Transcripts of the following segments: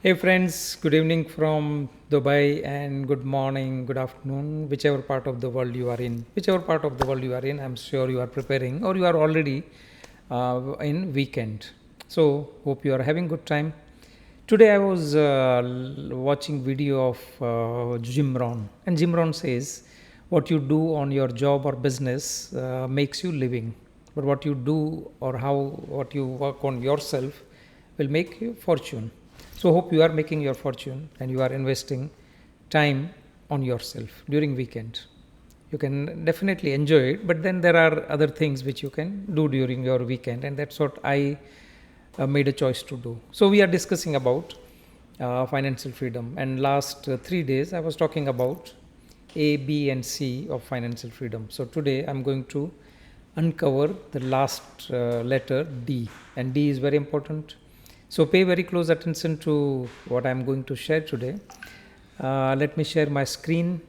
Hey friends, good evening from Dubai and good morning, good afternoon, whichever part of the world you are in. Whichever part of the world you are in, I'm sure you are preparing or you are already in weekend. So hope you are having good time. Today I was watching video of Jim Rohn, and Jim Rohn says, "What you do on your job or business makes you living, but what you do or how what you work on yourself will make you fortune." So hope you are making your fortune and you are investing time on yourself during weekend. You can definitely enjoy it, but then there are other things which you can do during your weekend, and that's what I made a choice to do. So we are discussing about financial freedom, and last 3 days I was talking about A, B, and C of financial freedom. So today I'm going to uncover the last letter D, and D is very important. So pay very close attention to what I'm going to share today. Let me share my screen,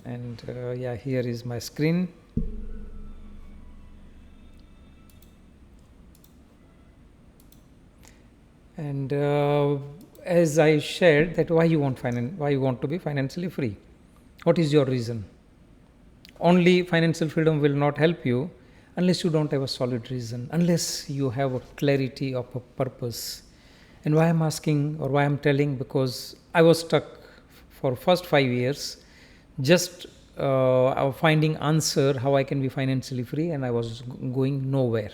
and yeah, here is my screen. And as I shared that why you want to be financially free. What is your reason? Only financial freedom will not help you unless you don't have a solid reason, unless you have a clarity of a purpose. And why I'm asking or why I'm telling, because I was stuck for first 5 years just finding answer how I can be financially free, and I was going nowhere.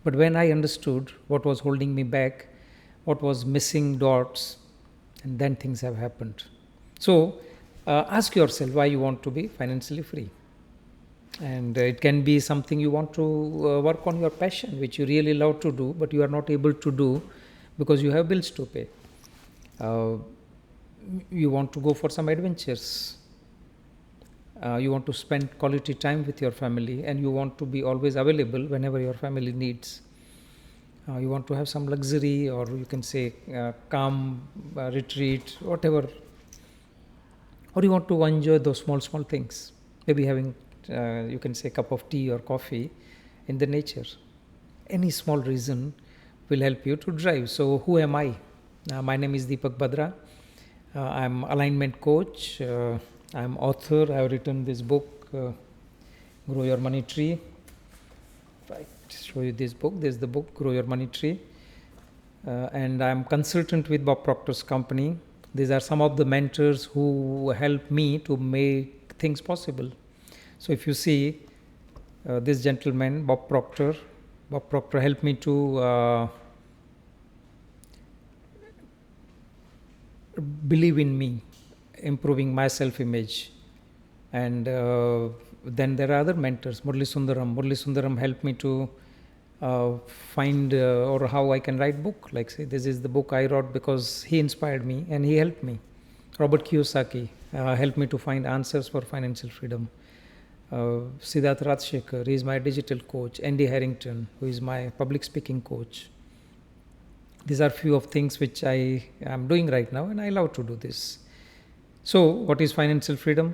But when I understood what was holding me back, what was missing dots, and then things have happened. So ask yourself why you want to be financially free. And it can be something you want to work on your passion, which you really love to do, but you are not able to do because you have bills to pay. Uh, you want to go for some adventures. You want to spend quality time with your family, and you want to be always available whenever your family needs. You want to have some luxury, or you can say calm retreat, whatever, or you want to enjoy those small things, maybe having you can say cup of tea or coffee in the nature. Any small reason will help you to drive. So who am I? My name is Deepak Badra. I'm alignment coach. I'm author. I have written this book, Grow Your Money Tree. If I show you this book, there's the book, Grow Your Money Tree. And I'm consultant with Bob Proctor's company. These are some of the mentors who help me to make things possible. So if you see this gentleman, Bob Proctor helped me to believe in me, improving my self-image. And then there are other mentors. Murli Sundaram helped me to find or how I can write book. Like say, this is the book I wrote because he inspired me and he helped me. Robert Kiyosaki helped me to find answers for financial freedom. Siddharth Rajshekhar, he is my digital coach. Andy Harrington, who is my public speaking coach. These are few of things which I am doing right now, and I love to do this. So what is financial freedom?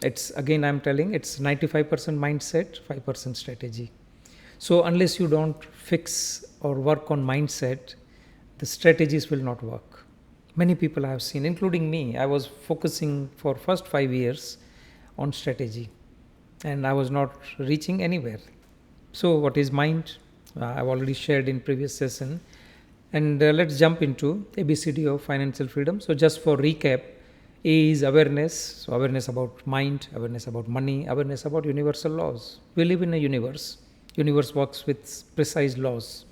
It's again, I'm telling, it's 95% mindset, 5% strategy. So unless you don't fix or work on mindset, the strategies will not work. Many people I have seen, including me, I was focusing for first 5 years on strategy, and I was not reaching anywhere. So what is mind? I've already shared in previous session. And let's jump into ABCD of financial freedom. So just for recap, A is awareness. So awareness about mind, awareness about money, awareness about universal laws. We live in a universe. Universe works with precise laws.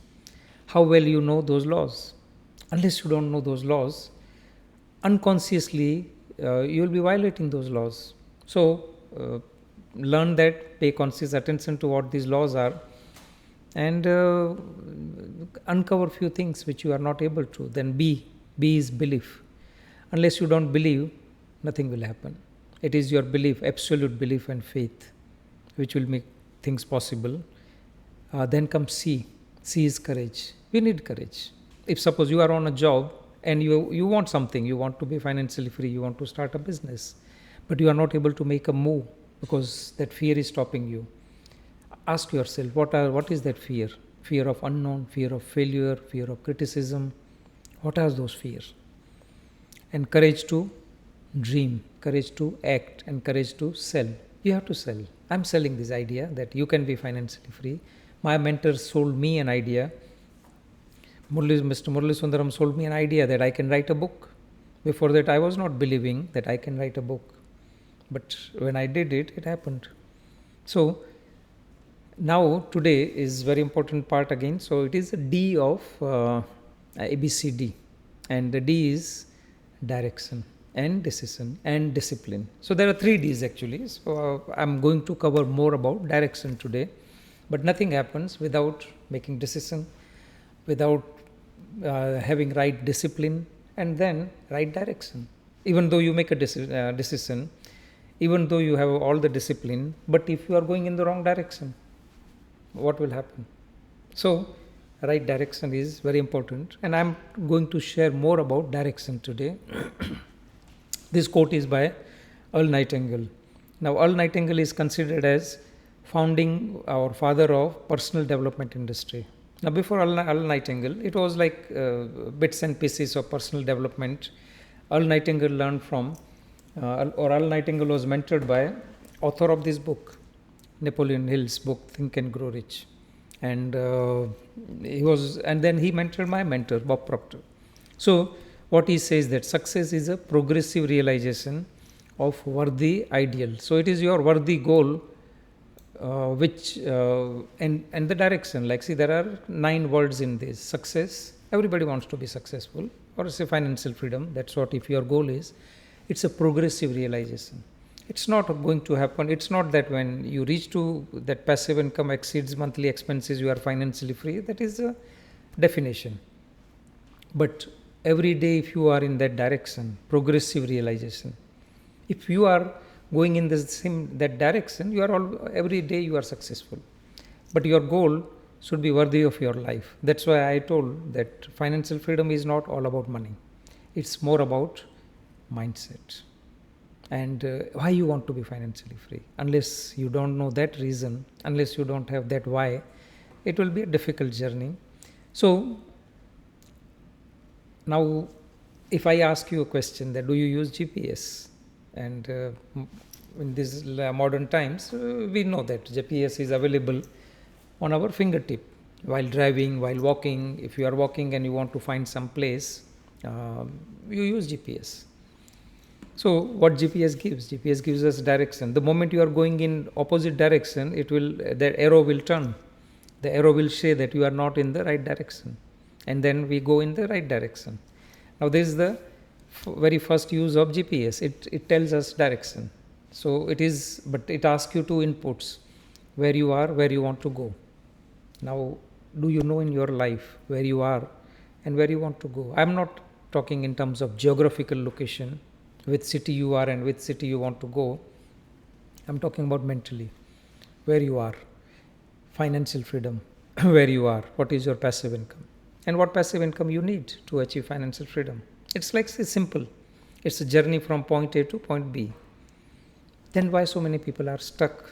How well you know those laws? Unless you don't know those laws, unconsciously you will be violating those laws. So learn that, pay conscious attention to what these laws are, and uncover few things which you are not able to. Then B is belief. Unless you don't believe, nothing will happen. It is your belief, absolute belief and faith, which will make things possible. Then comes C is courage. We need courage. If suppose you are on a job and you want something, you want to be financially free, you want to start a business, but you are not able to make a move because that fear is stopping you. Ask yourself, what is that fear? Fear of unknown, fear of failure, fear of criticism. What are those fears? and courage to dream, courage to act, and courage to sell. You have to sell. I'm selling this idea that you can be financially free. My mentor sold me an idea. Mr. Murli Sundaram sold me an idea that I can write a book. Before that, I was not believing that I can write a book. But when I did it, it happened. So now today is very important part again. So it is a D of ABCD, and the D is direction and decision and discipline. So there are 3 D's actually. So I'm going to cover more about direction today, but nothing happens without making decision, without having right discipline, and then right direction. Even though you make a decision, even though you have all the discipline, but if you are going in the wrong direction, what will happen? So right direction is very important, and I'm going to share more about direction today. This quote is by Earl Nightingale. Now Earl Nightingale is considered as founding or father of personal development industry. Now before Earl Nightingale, it was like bits and pieces of personal development. Earl Nightingale learned from Earl Nightingale was mentored by author of this book, Napoleon Hill's book Think and Grow Rich, and then he mentored my mentor Bob Proctor. So what he says that success is a progressive realization of worthy ideal. So it is your worthy goal, which and the direction. Like see, there are 9 words in this success. Everybody wants to be successful, or say financial freedom. That's what if your goal is. It's a progressive realization. It's not going to happen. It's not that when you reach to that passive income exceeds monthly expenses, you are financially free. That is a definition. But every day, if you are in that direction, progressive realization, if you are going in that direction, you are every day you are successful. But your goal should be worthy of your life. That's why I told that financial freedom is not all about money. It's more about mindset. And why you want to be financially free. Unless you don't know that reason, unless you don't have that why, it will be a difficult journey. So now if I ask you a question that do you use GPS, and in these modern times we know that GPS is available on our fingertip while driving, while walking. If you are walking and you want to find some place, you use GPS. So what GPS gives? GPS gives us direction. The moment you are going in opposite direction, the arrow will turn. The arrow will say that you are not in the right direction, and then we go in the right direction. Now this is the very first use of GPS. It tells us direction. So but it asks you 2 inputs: where you are, where you want to go. Now, do you know in your life where you are and where you want to go? I'm not talking in terms of geographical location, which city you are and which city you want to go. I'm talking about mentally, where you are, financial freedom, where you are, what is your passive income, and what passive income you need to achieve financial freedom. It's like simple. It's a journey from point A to point B. Then why so many people are stuck?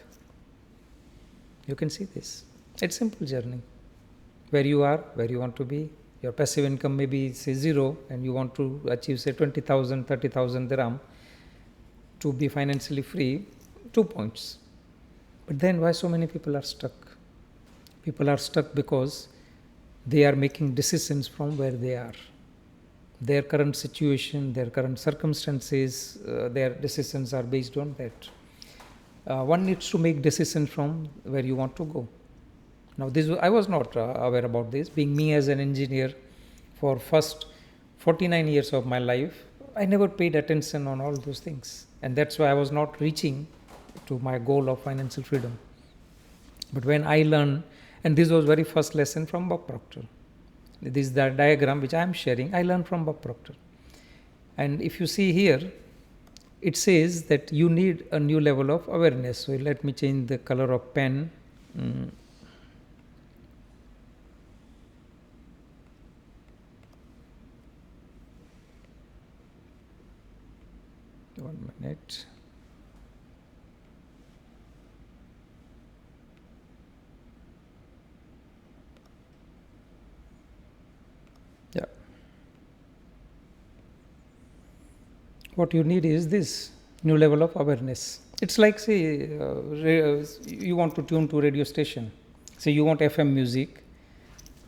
You can see this. It's a simple journey. Where you are, where you want to be. Your passive income may be say 0 and you want to achieve say 20,000, 30,000 dirham to be financially free, 2 points. But then why so many people are stuck? People are stuck because they are making decisions from where they are. Their current situation, their current circumstances, their decisions are based on that. One needs to make decisions from where you want to go. Now, I was not aware about this. Being me as an engineer for first 49 years of my life, I never paid attention on all those things. And that's why I was not reaching to my goal of financial freedom. But when I learned, and this was very first lesson from Bob Proctor. This is the diagram which I am sharing. I learned from Bob Proctor. And if you see here, it says that you need a new level of awareness. So let me change the color of pen. 1 minute. Yeah. What you need is this new level of awareness. It's like, say, you want to tune to radio station. Say you want FM music,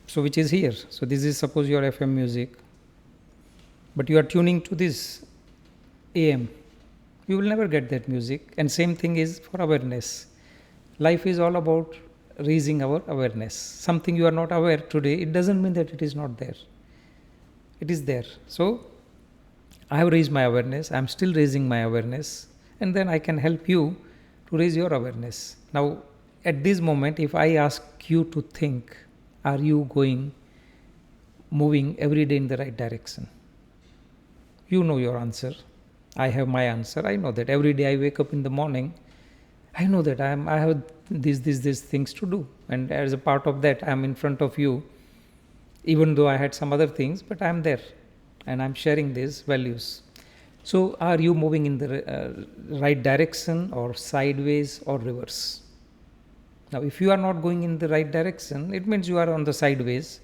so which is here. So this is suppose your FM music, but you are tuning to this AM. You will never get that music. And same thing is for awareness. Life is all about raising our awareness. Something you are not aware today, it doesn't mean that it is not there. It is there. So I have raised my awareness. I am still raising my awareness, and then I can help you to raise your awareness. Now, at this moment, if I ask you to think, are you moving every day in the right direction? You know your answer. I have my answer. I know that every day I wake up in the morning. I know that I have these things to do, and as a part of that, I am in front of you. Even though I had some other things, but I am there, and I'm sharing these values. So, are you moving in the right direction, or sideways, or reverse? Now, if you are not going in the right direction, it means you are on the sideways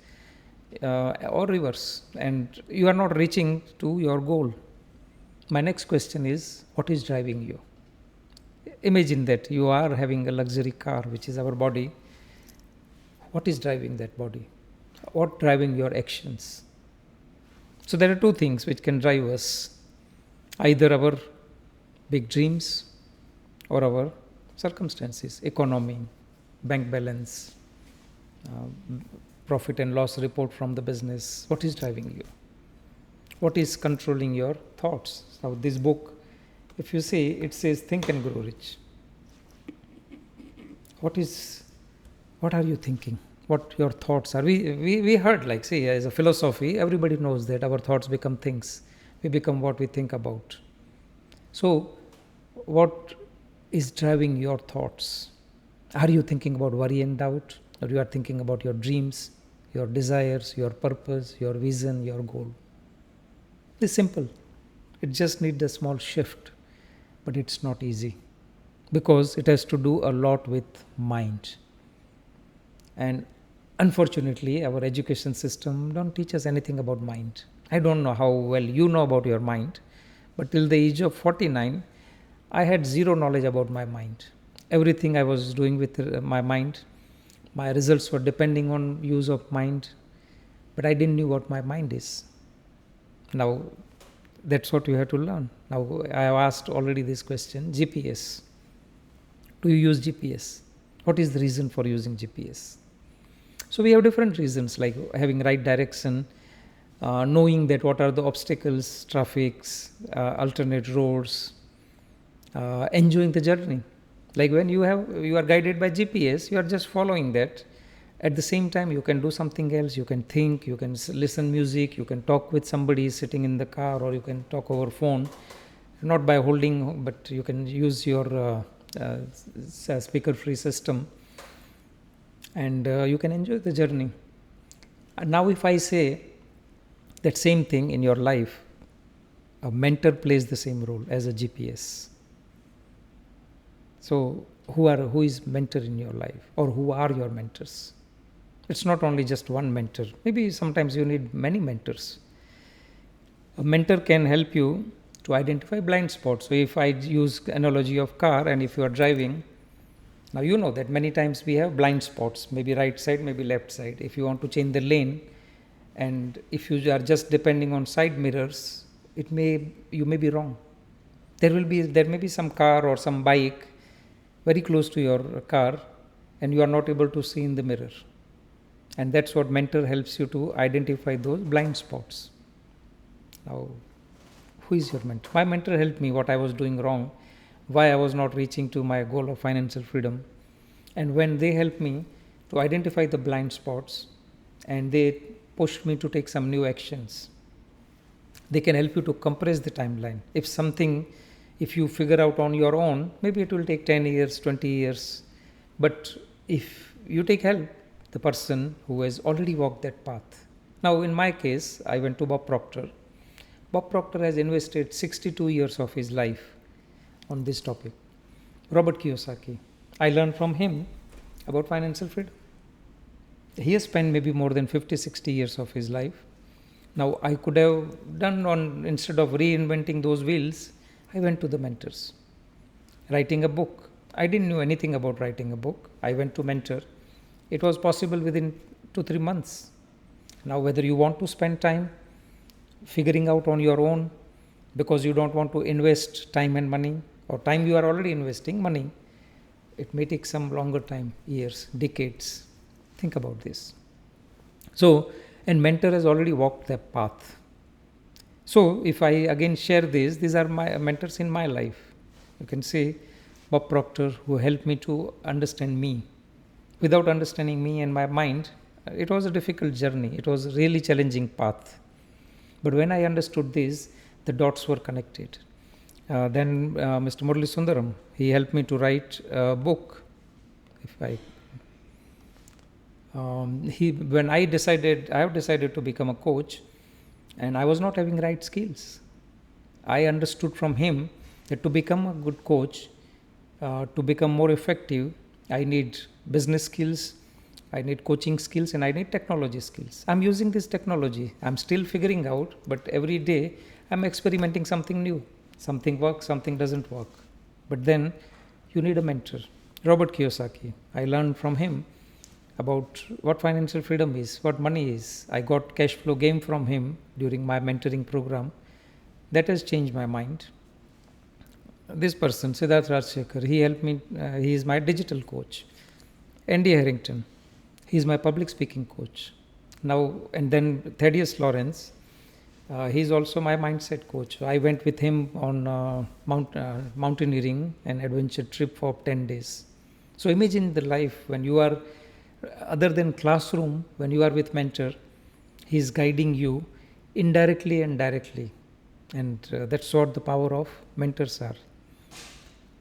or reverse, and you are not reaching to your goal. My next question is, what is driving you? Imagine that you are having a luxury car, which is our body. What is driving that body? What driving your actions? So there are two things which can drive us, either our big dreams or our circumstances, economy, bank balance, profit and loss report from the business. What is driving you? What is controlling your thoughts? Now this book, if you see, it says think and grow rich. What are you thinking? What your thoughts are? We heard, like, say, as a philosophy, everybody knows that our thoughts become things. We become what we think about. So, what is driving your thoughts? Are you thinking about worry and doubt? Or you are thinking about your dreams, your desires, your purpose, your vision, your goal? It's simple. It just needs a small shift. But it's not easy. Because it has to do a lot with mind. And unfortunately, our education system don't teach us anything about mind. I don't know how well you know about your mind, but till the age of 49, I had zero knowledge about my mind. Everything I was doing with my mind, my results were depending on use of mind, but I didn't know what my mind is. Now, that's what you have to learn. Now, I have asked already this question, GPS. Do you use GPS? What is the reason for using GPS? So we have different reasons, like having right direction, knowing that what are the obstacles, traffics, alternate roads, enjoying the journey. Like when you are guided by GPS, you are just following that. At the same time, you can do something else. You can think, you can listen music, you can talk with somebody sitting in the car, or you can talk over phone, not by holding, but you can use your speaker-free system. And you can enjoy the journey. And now if I say that same thing in your life, a mentor plays the same role as a GPS. So who is mentor in your life, or who are your mentors? It's not only just one mentor. Maybe sometimes you need many mentors. A mentor can help you to identify blind spots. So if I use analogy of car, and if you are driving, now you know that many times we have blind spots, maybe right side, maybe left side. If you want to change the lane, and if you are just depending on side mirrors, you may be wrong. There may be some car or some bike very close to your car, and you are not able to see in the mirror. And that's what mentor helps you to identify those blind spots. Now, who is your mentor? My mentor helped me what I was doing wrong, why I was not reaching to my goal of financial freedom. And when they helped me to identify the blind spots, and they pushed me to take some new actions, they can help you to compress the timeline. If you figure out on your own, maybe it will take 10 years, 20 years. But if you take help, the person who has already walked that path. Now, in my case, I went to Bob Proctor. Bob Proctor has invested 62 years of his life on this topic. Robert Kiyosaki. I learned from him about financial freedom. He has spent maybe more than 50, 60 years of his life Now I could have done on, instead of reinventing those wheels, I went to the mentors. Writing a book, I didn't know anything about writing a book. I went to mentor. It was possible within 2-3 months. Now whether you want to spend time figuring out on your own because you don't want to invest time and money, or time you are already investing money, it may take some longer time, years, decades. Think about this. So, and mentor has already walked that path. So if I again share this, these are my mentors in my life. You can say Bob Proctor, who helped me to understand me. Without understanding me and my mind, it was a difficult journey. It was a really challenging path. But when I understood this, the dots were connected. Then Mr. Murali Sundaram, he helped me to write a book. When I have decided to become a coach, and I was not having right skills. I understood from him that to become a good coach, to become more effective, I need business skills, I need coaching skills, and I need technology skills. I'm using this technology. I'm still figuring out, but every day I'm experimenting something new. Something works, something doesn't work. But then you need a mentor. Robert Kiyosaki, I learned from him about what financial freedom is, what money is. I got cash flow game from him during my mentoring program. That has changed my mind. This person, Siddharth Rajshekhar, he helped me. He is my digital coach. Andy Harrington, he is my public speaking coach. Now, and then Thaddeus Lawrence, he is also my mindset coach. I went with him on mountaineering and adventure trip for 10 days. So imagine the life when you are, other than classroom, when you are with mentor, he is guiding you indirectly and directly. And that's what the power of mentors are.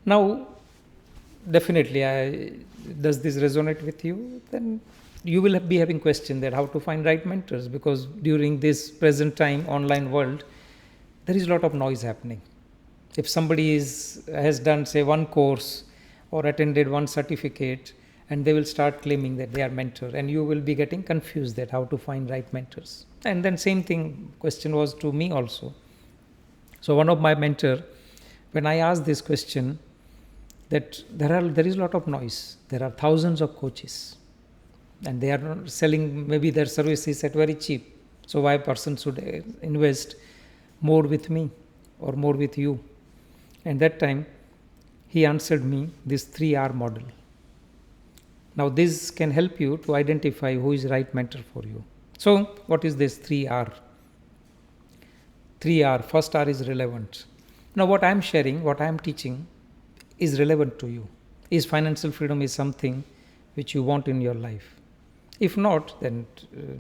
Now, definitely, does this resonate with you? Then you will be having question that how to find right mentors, because during this present time online world, there is a lot of noise happening. If somebody has done, say, one course or attended one certificate, and they will start claiming that they are mentor, and you will be getting confused that how to find right mentors. And then same thing, question was to me also. So one of my mentor, when I asked this question, that there is a lot of noise. There are thousands of coaches, and they are selling maybe their services at very cheap. So why a person should invest more with me or more with you? And that time, he answered me this 3R model. Now this can help you to identify who is right mentor for you. So what is this 3R? 3R, first R is relevant. Now what I am sharing, what I am teaching is relevant to you. Is financial freedom is something which you want in your life? If not, then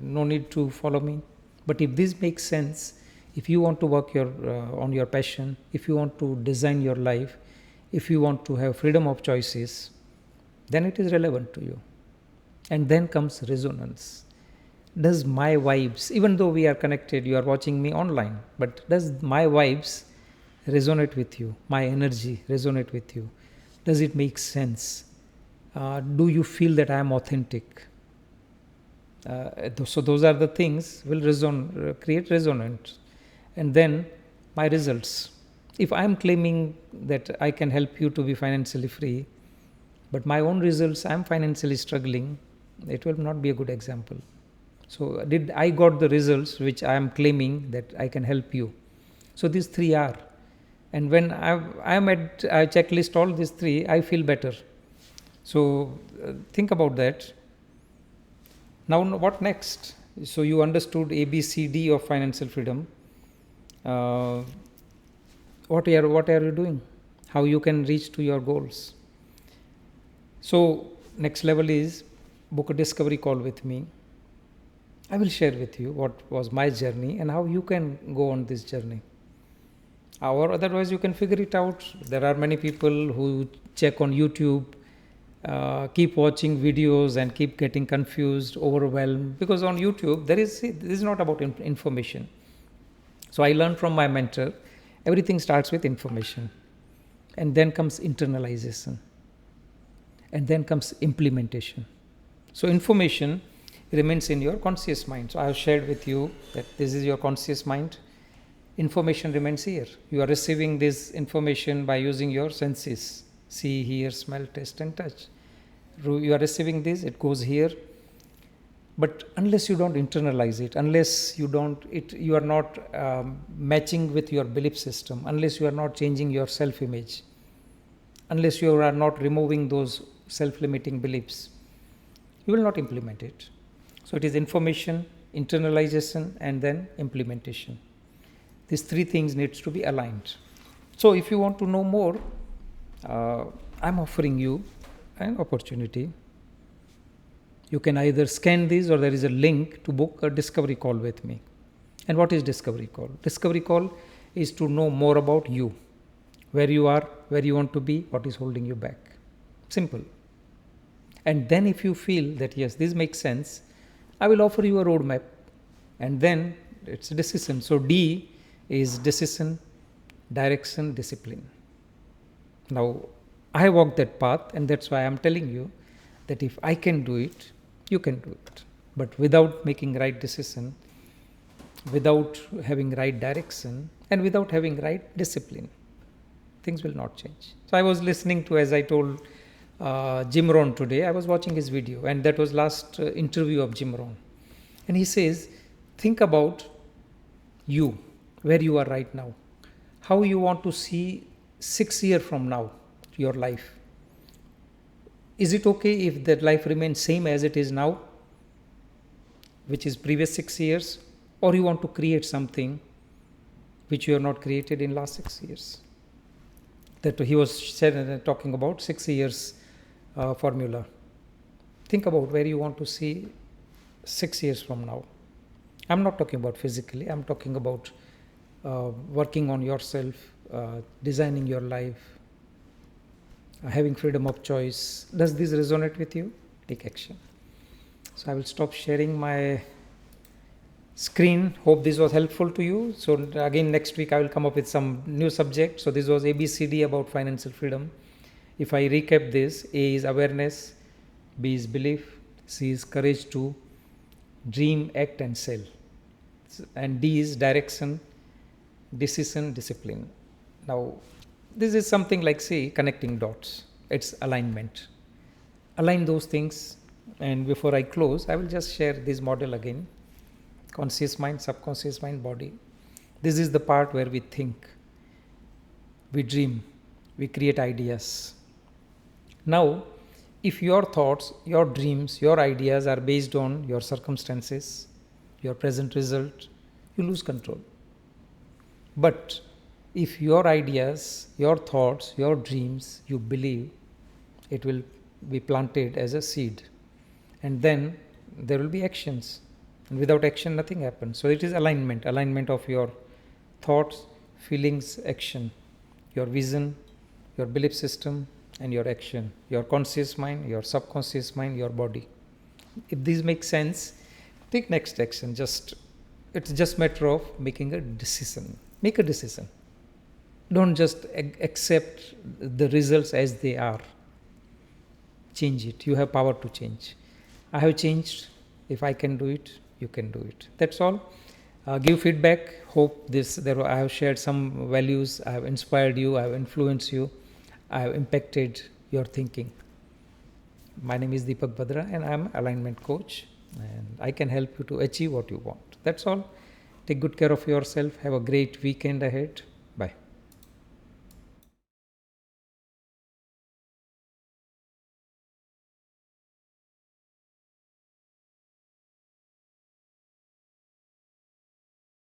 no need to follow me. But if this makes sense, if you want to work on your passion, if you want to design your life, if you want to have freedom of choices, then it is relevant to you. And then comes resonance. Does my vibes, even though we are connected, you are watching me online, but does my vibes resonate with you? My energy resonate with you? Does it make sense? Do you feel that I am authentic? So those are the things will create resonance. And then my results. If I am claiming that I can help you to be financially free, but my own results, I am financially struggling, it will not be a good example. So did I got the results which I am claiming that I can help you? So these 3R. And when I am at I checklist all these 3, I feel better. So think about that. Now what next? So you understood ABCD of financial freedom. What are you doing? How you can reach to your goals? So next level is book a discovery call with me. I will share with you what was my journey and how you can go on this journey. Or otherwise you can figure it out. There are many people who check on YouTube, keep watching videos and keep getting confused, overwhelmed, because on YouTube this is not about information. So I learned from my mentor, everything starts with information, and then comes internalization, and then comes implementation. So information remains in your conscious mind. So I have shared with you that this is your conscious mind. Information remains here. You are receiving this information by using your senses: see, hear, smell, taste, and touch. You are receiving this, it goes here. But unless you don't internalize it, unless you are not matching with your belief system, unless you are not changing your self-image, unless you are not removing those self-limiting beliefs, you will not implement it. So it is information, internalization, and then implementation. These three things needs to be aligned. So if you want to know more, I'm offering you an opportunity. You can either scan this, or there is a link to book a discovery call with me. And what is discovery call? Discovery call is to know more about you, where you are, where you want to be, what is holding you back. Simple. And then if you feel that yes, this makes sense, I will offer you a roadmap. And then it's a decision. So D is decision, direction, discipline. Now, I walked that path, and that's why I'm telling you that if I can do it, you can do it. But without making right decision, without having right direction, and without having right discipline, things will not change. So I was listening to, as I told Jim Rohn today, I was watching his video, and that was last interview of Jim Rohn. And he says, think about you, where you are right now, how you want to see 6 years from now, your life. Is it okay if that life remains same as it is now, which is previous 6 years, or you want to create something which you have not created in last 6 years? That he was talking about 6 years formula. Think about where you want to see 6 years from now. I'm not talking about physically. I'm talking about working on yourself, designing your life, having freedom of choice. Does this resonate with you? Take action. So I will stop sharing my screen. Hope this was helpful to you. So again, next week I will come up with some new subject. So this was ABCD about financial freedom. If I recap this, A is awareness, B is belief, C is courage to dream, act and sell, and D is direction, decision, discipline. Now this is something like, say, connecting dots. It's alignment. Align those things. And before I close, I will just share this model again. Conscious mind, subconscious mind, body. This is the part where we think, we dream, we create ideas. Now, if your thoughts, your dreams, your ideas are based on your circumstances, your present result, you lose control. But if your ideas, your thoughts, your dreams, you believe, it will be planted as a seed. And then there will be actions. And without action, nothing happens. So it is alignment of your thoughts, feelings, action, your vision, your belief system, and your action, your conscious mind, your subconscious mind, your body. If these make sense, take next action. It's just matter of making a decision. Make a decision. Don't just accept the results as they are. Change it. You have power to change. I have changed. If I can do it, you can do it. That's all. Give feedback. Hope I have shared some values. I have inspired you. I have influenced you. I have impacted your thinking. My name is Deepak Badra, and I am alignment coach, and I can help you to achieve what you want. That's all. Take good care of yourself. Have a great weekend ahead.